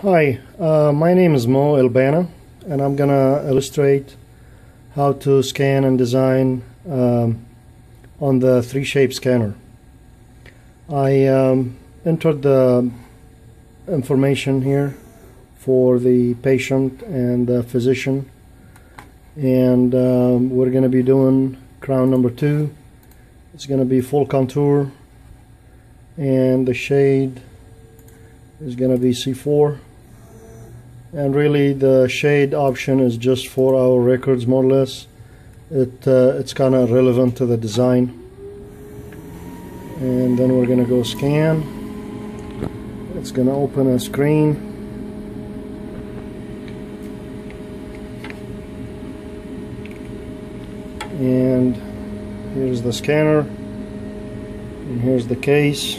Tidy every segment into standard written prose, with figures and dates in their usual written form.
Hi, my name is Mo Albana, and I'm gonna illustrate how to scan and design on the 3Shape scanner. I entered the information here for the patient and the physician, and we're gonna be doing crown number 2. It's gonna be full contour, and the shade is gonna be C4. And really the shade option is just for our records, more or less. It's kind of relevant to the design. And then we're gonna go scan. It's gonna open a screen. And here's the scanner, and here's the case.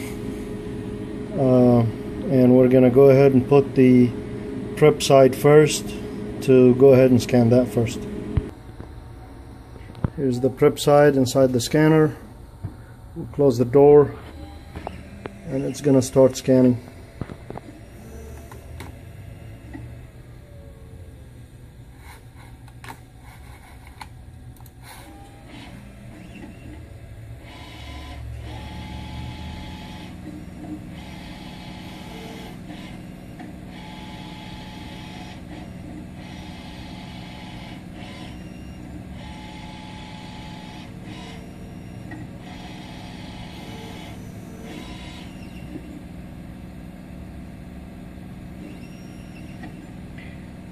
And we're gonna go ahead and put the prep side first to go ahead and scan that first. Here's the prep side inside the scanner. We'll close the door and it's gonna start scanning.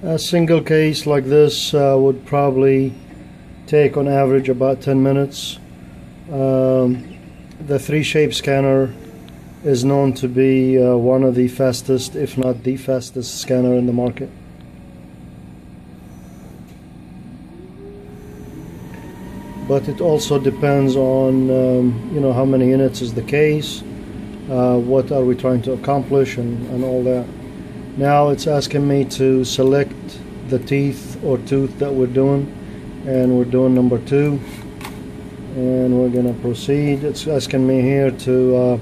A single case like this would probably take on average about 10 minutes. The 3Shape scanner is known to be one of the fastest, if not the fastest scanner in the market. But it also depends on how many units is the case, what are we trying to accomplish, and all that. Now it's asking me to select the teeth or tooth that we're doing, and we're doing number 2, and we're gonna proceed. It's asking me here to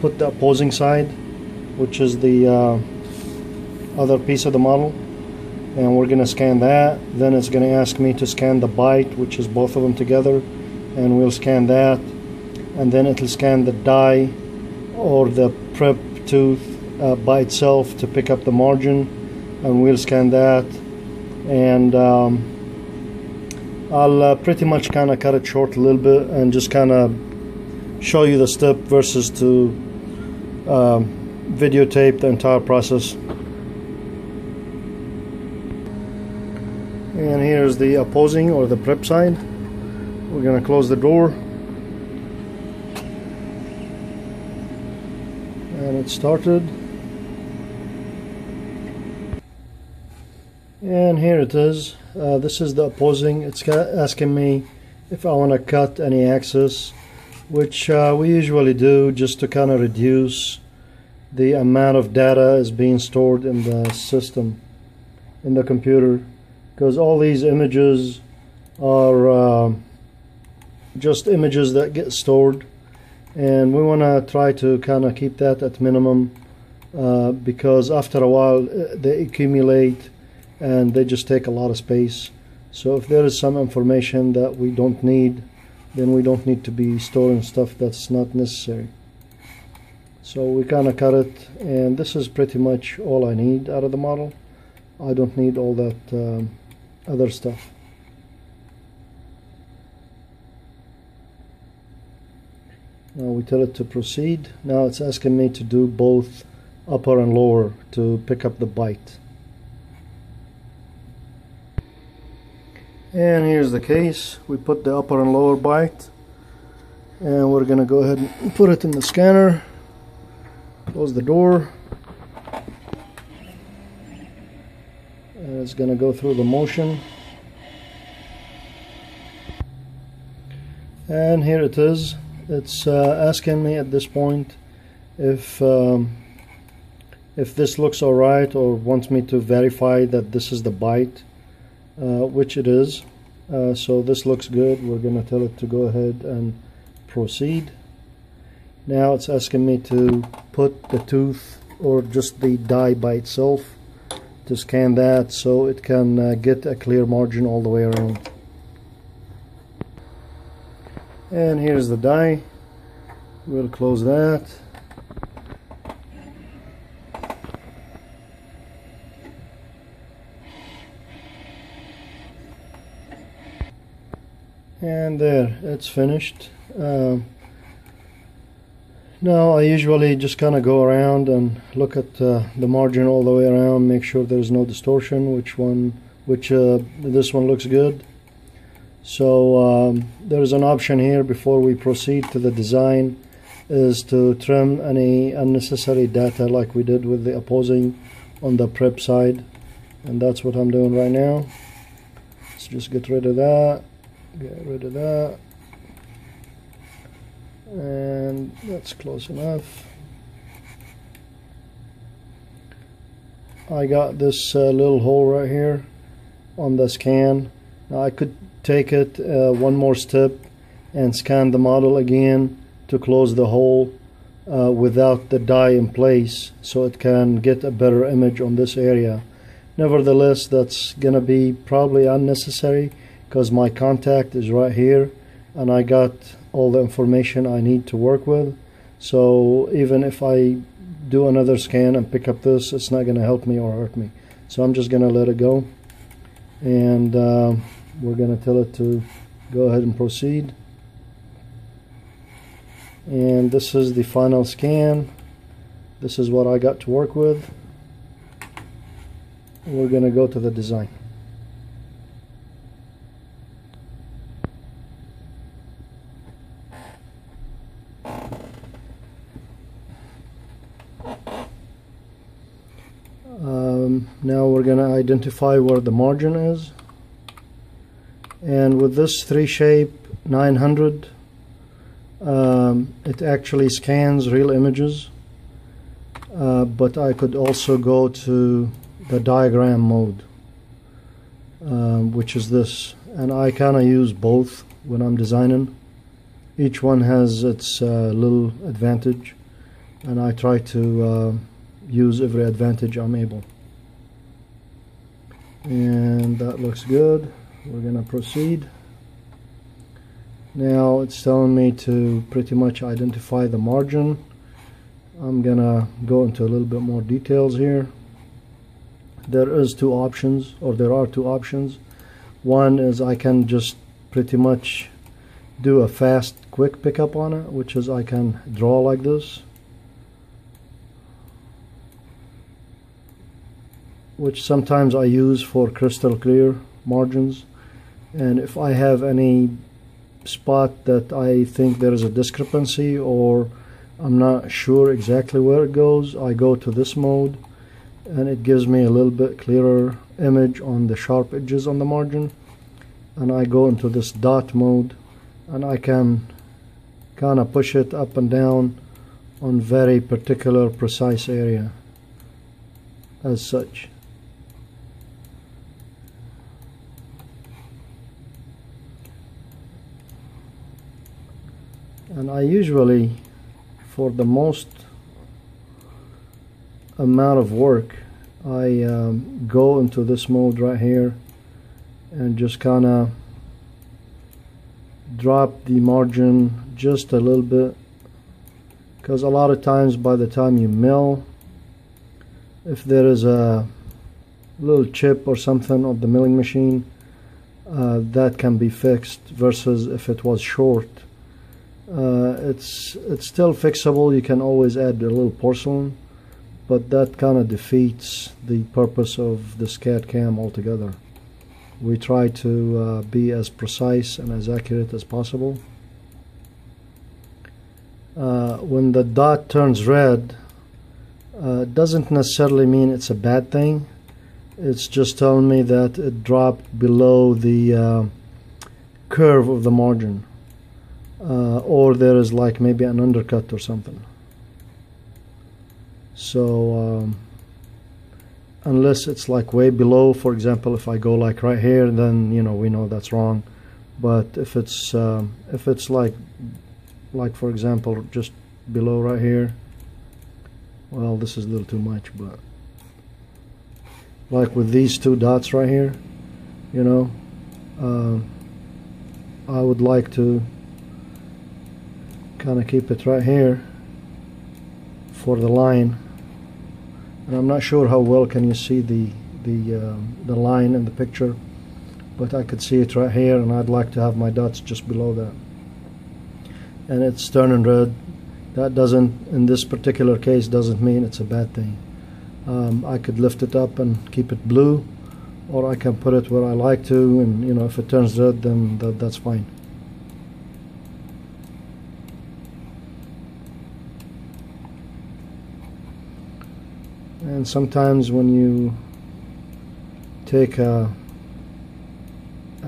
put the opposing side, which is the other piece of the model, and we're gonna scan that. Then it's gonna ask me to scan the bite, which is both of them together, and we'll scan that. And then it'll scan the die or the prep tooth by itself to pick up the margin, and we'll scan that. And I'll pretty much kind of cut it short a little bit and just kind of show you the step versus to videotape the entire process. And here's the opposing or the prep side. We're going to close the door, and it started. And here it is. This is the opposing. It's asking me if I want to cut any axis, which we usually do just to kind of reduce the amount of data is being stored in the system, in the computer, because all these images are just images that get stored, and we want to try to kind of keep that at minimum, because after a while they accumulate and they just take a lot of space. So if there is some information that we don't need, then we don't need to be storing stuff that's not necessary. So we kind of cut it, and this is pretty much all I need out of the model. I don't need all that other stuff. Now we tell it to proceed. Now it's asking me to do both upper and lower to pick up the bite. And here's the case. We put the upper and lower bite, and we're gonna go ahead and put it in the scanner. Close the door, and it's gonna go through the motion. And here it is. It's asking me at this point if this looks alright, or wants me to verify that this is the bite. Which it is. So this looks good. We're going to tell it to go ahead and proceed. Now it's asking me to put the tooth or just the die by itself. to scan that so it can get a clear margin all the way around. And here's the die. We'll close that. And there, it's finished. Now I usually just kind of go around and look at the margin all the way around, make sure there's no distortion, this one looks good. So there's an option here before we proceed to the design, is to trim any unnecessary data like we did with the opposing on the prep side, and that's what I'm doing right now. Let's just get rid of that, and that's close enough. I got this little hole right here on the scan. Now I could take it one more step and scan the model again to close the hole without the die in place, so it can get a better image on this area. Nevertheless, that's gonna be probably unnecessary because my contact is right here and I got all the information I need to work with. So even if I do another scan and pick up this, it's not gonna help me or hurt me. So I'm just gonna let it go, and we're gonna tell it to go ahead and proceed. And this is the final scan. This is what I got to work with. We're gonna go to the design. Now we're gonna identify where the margin is, and with this 3Shape 900 it actually scans real images, but I could also go to the diagram mode, which is this, and I kind of use both when I'm designing. Each one has its little advantage, and I try to use every advantage I'm able. And that looks good. We're gonna proceed. Now it's telling me to pretty much identify the margin. I'm gonna go into a little bit more details here. There are two options. One is I can just pretty much do a fast quick pickup on it, which is I can draw like this, which sometimes I use for crystal clear margins. And if I have any spot that I think there is a discrepancy or I'm not sure exactly where it goes, I go to this mode and it gives me a little bit clearer image on the sharp edges on the margin. And I go into this dot mode and I can kind of push it up and down on very particular precise area as such. And I usually, for the most amount of work, I go into this mode right here and just kind of drop the margin just a little bit, because a lot of times by the time you mill, if there is a little chip or something on the milling machine, that can be fixed, versus if it was short. It's still fixable. You can always add a little porcelain, but that kind of defeats the purpose of this CAD CAM altogether. We try to be as precise and as accurate as possible. When the dot turns red, it doesn't necessarily mean it's a bad thing. It's just telling me that it dropped below the curve of the margin. Or there is like maybe an undercut or something. So unless it's like way below, for example, if I go like right here, then we know that's wrong. But if it's like for example just below right here, well, this is a little too much, but like with these two dots right here, you know, I would like to kind of keep it right here for the line. And I'm not sure how well can you see the line in the picture, but I could see it right here, and I'd like to have my dots just below that. And it's turning red. That doesn't, in this particular case, doesn't mean it's a bad thing. I could lift it up and keep it blue, or I can put it where I like to, and you know, if it turns red, then that's fine. And sometimes when you take a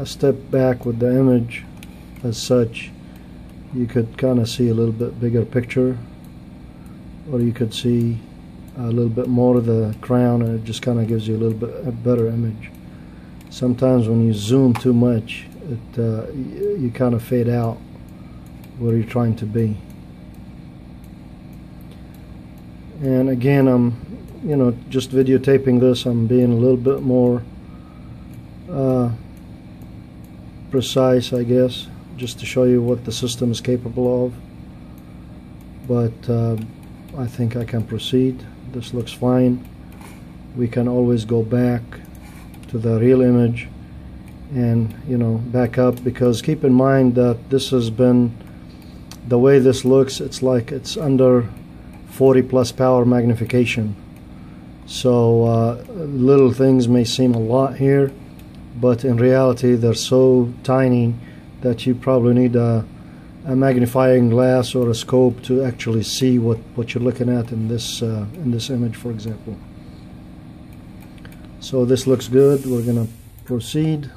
step back with the image as such, you could kind of see a little bit bigger picture, or you could see a little bit more of the crown, and it just kind of gives you a little bit a better image. Sometimes when you zoom too much, you kind of fade out where you're trying to be. And again, I'm just videotaping this. I'm being a little bit more precise, I guess, just to show you what the system is capable of. But I think I can proceed. This looks fine. We can always go back to the real image and back up, because keep in mind that this has been, the way this looks, it's like it's under 40 plus power magnification. So little things may seem a lot here, but in reality they're so tiny that you probably need a magnifying glass or a scope to actually see what you're looking at in this image, for example. So this looks good. We're gonna proceed.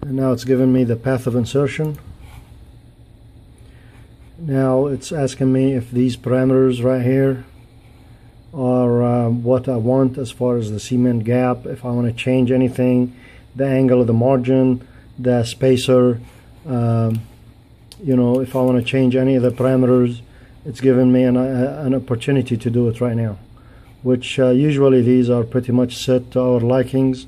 And now it's giving me the path of insertion. Now it's asking me if these parameters right here are what I want as far as the cement gap, if I want to change anything, the angle of the margin, the spacer, if I want to change any of the parameters. It's given me an opportunity to do it right now, which usually these are pretty much set to our likings.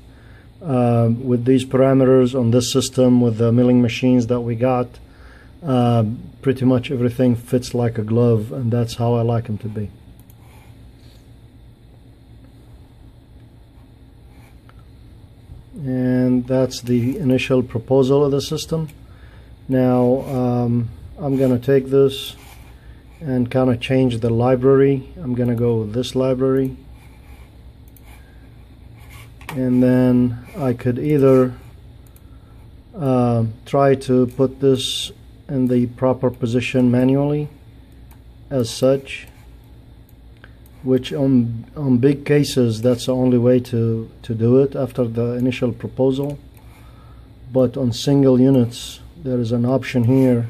With these parameters on this system, with the milling machines that we got, pretty much everything fits like a glove, and that's how I like them to be. And that's the initial proposal of the system. Now I'm going to take this and kind of change the library. I'm going to go with this library, and then I could either try to put this in the proper position manually as such, which on big cases that's the only way to do it after the initial proposal. But on single units there is an option here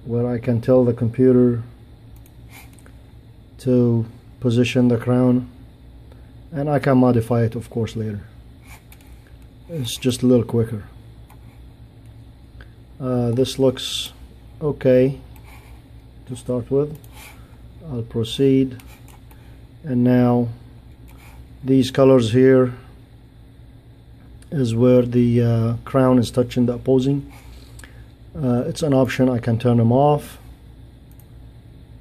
where I can tell the computer to position the crown, and I can modify it of course later. It's just a little quicker. This looks okay to start with. I'll proceed, and now these colors here is where the crown is touching the opposing. It's an option. I can turn them off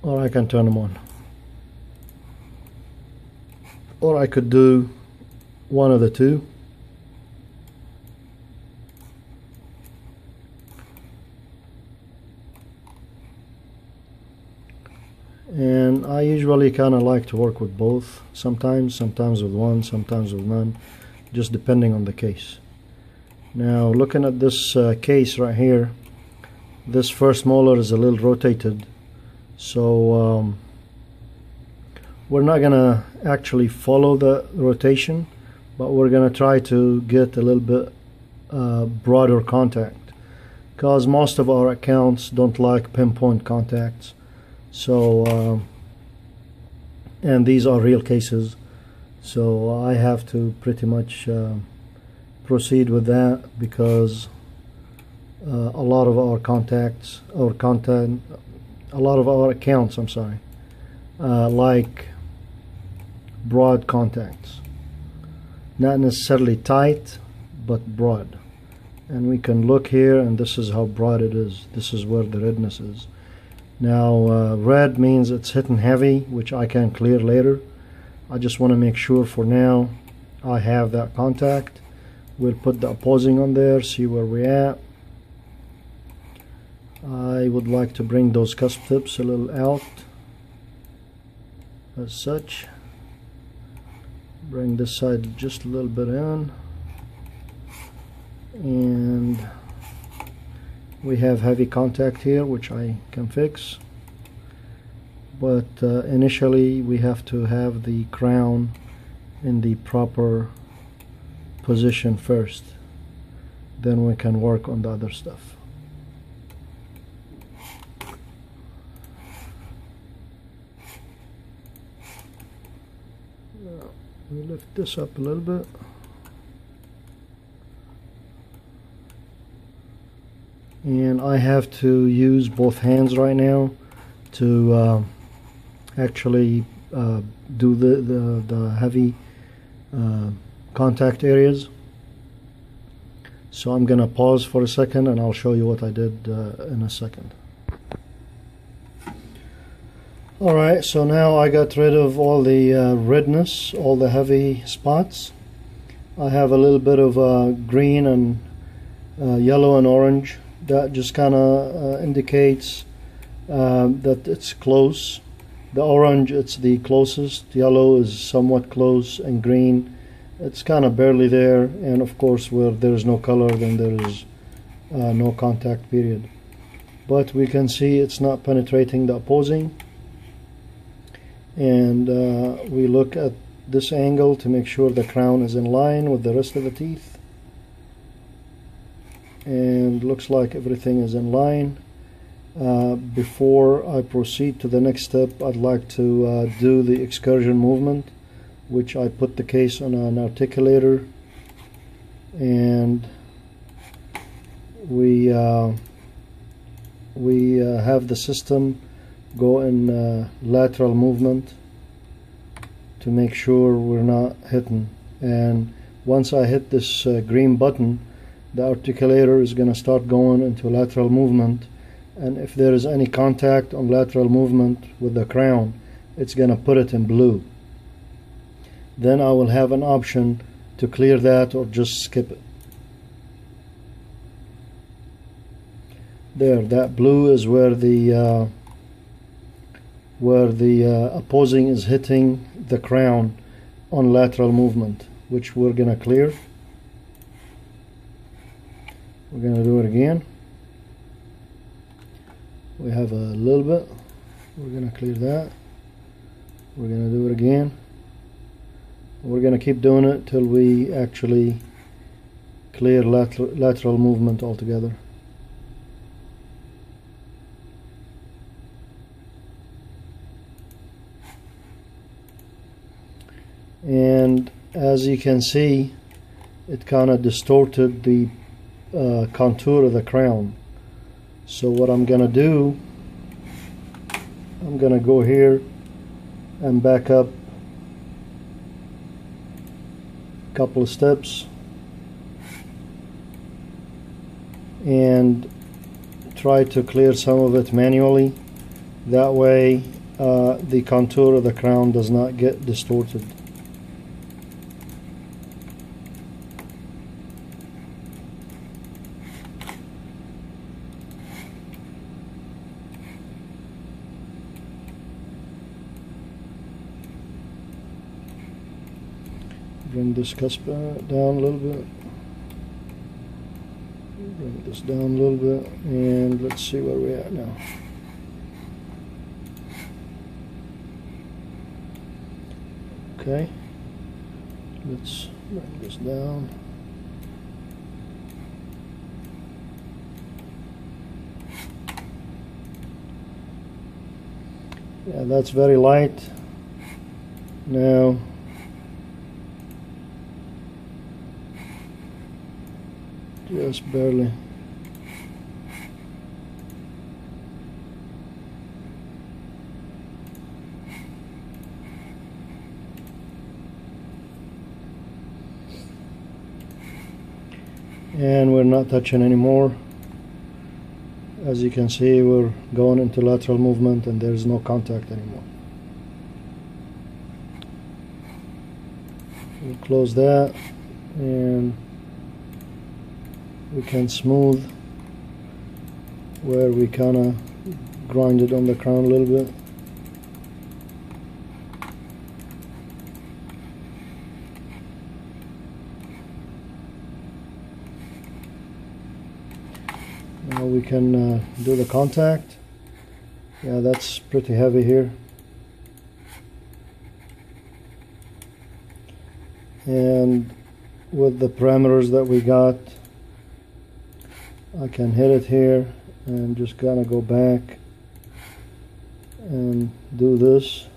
or I can turn them on, or I could do one of the two. And I usually kind of like to work with both, sometimes with one, sometimes with none, just depending on the case. Now looking at this case right here, this first molar is a little rotated, so we're not gonna actually follow the rotation, but we're gonna try to get a little bit broader contact, because most of our accounts don't like pinpoint contacts. So and these are real cases, so I have to pretty much proceed with that, because a lot of our contacts, or a lot of our accounts, I'm sorry, like broad contacts, not necessarily tight but broad. And we can look here, and this is how broad it is. This is where the redness is. Now red means it's hitting heavy, which I can clear later. I just want to make sure for now I have that contact. We'll put the opposing on there, see where we're at. I would like to bring those cusp tips a little out as such. Bring this side just a little bit in, and we have heavy contact here, which I can fix, but initially we have to have the crown in the proper position first, then we can work on the other stuff. Now, we lift this up a little bit. And I have to use both hands right now to actually do the heavy contact areas. So I'm gonna pause for a second and I'll show you what I did in a second. Alright, so now I got rid of all the redness, all the heavy spots. I have a little bit of green and yellow and orange. That just kind of indicates that it's close. The orange, it's the closest. Yellow is somewhat close, and green, it's kind of barely there. And of course, where there's no color, then there is no contact period. But we can see it's not penetrating the opposing. And we look at this angle to make sure the crown is in line with the rest of the teeth. And looks like everything is in line. Before I proceed to the next step, I'd like to do the excursion movement, which I put the case on an articulator, and we have the system go in lateral movement to make sure we're not hitting. And once I hit this green button, the articulator is going to start going into lateral movement, and if there is any contact on lateral movement with the crown, it's going to put it in blue. Then I will have an option to clear that or just skip it. There, that blue is where the opposing is hitting the crown on lateral movement, which we're going to clear. We're going to do it again. We have a little bit. We're going to clear that. We're going to do it again. We're going to keep doing it till we actually clear lateral movement altogether. And as you can see, it kind of distorted the contour of the crown. So what I'm gonna do, I'm gonna go here and back up a couple of steps and try to clear some of it manually. That way the contour of the crown does not get distorted. Bring this cusp down a little bit. Bring this down a little bit, and let's see where we're at now. Okay, let's bring this down. Yeah, that's very light. Now just barely. and we're not touching anymore. As you can see, we're going into lateral movement and there's no contact anymore. We'll close that and we can smooth where we kind of grinded on the crown a little bit. Now we can do the contact. Yeah, that's pretty heavy here. And with the parameters that we got, I can hit it here and just gonna go back and do this.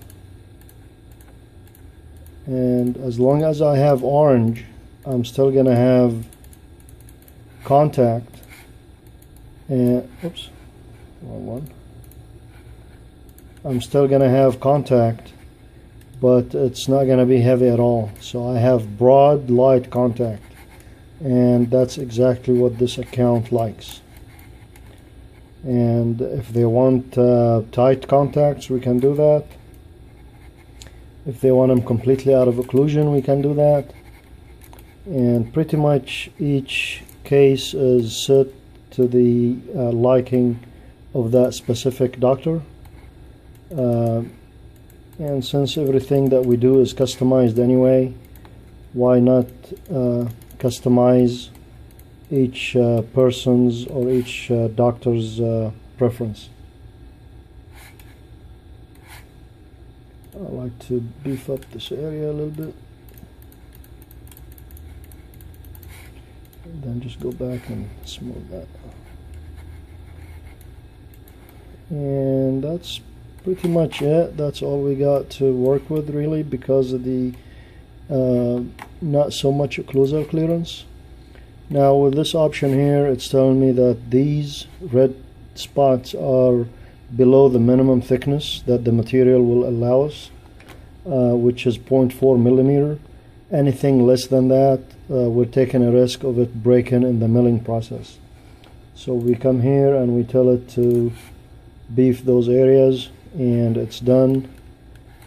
And as long as I have orange, I'm still gonna have contact. And oops, wrong one. I'm still gonna have contact, but it's not gonna be heavy at all. So I have broad light contact, and that's exactly what this account likes. And if they want tight contacts, we can do that. If they want them completely out of occlusion, we can do that. And pretty much each case is set to the liking of that specific doctor. And since everything that we do is customized anyway, why not customize each person's or each doctor's preference. I like to beef up this area a little bit and then just go back and smooth that. And that's pretty much it. That's all we got to work with really, because of the not so much occlusal clearance. Now with this option here, it's telling me that these red spots are below the minimum thickness that the material will allow us, which is 0.4 millimeter. Anything less than that, we're taking a risk of it breaking in the milling process. So we come here and we tell it to beef those areas, and it's done.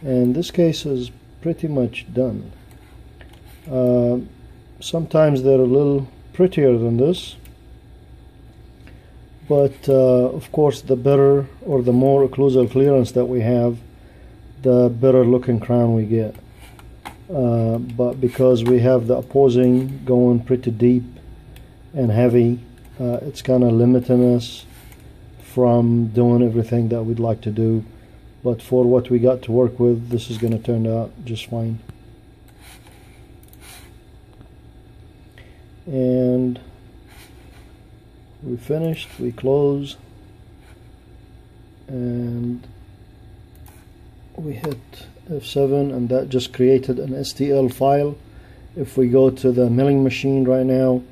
And this case is pretty much done. Sometimes they're a little prettier than this, but of course the better or the more occlusal clearance that we have, the better looking crown we get. But because we have the opposing going pretty deep and heavy, it's kind of limiting us from doing everything that we'd like to do. But for what we got to work with, this is going to turn out just fine. And we finished, we close, and we hit F7, and that just created an STL file. If we go to the milling machine right now,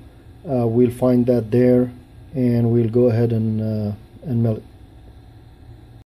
we'll find that there, and we'll go ahead and mill it.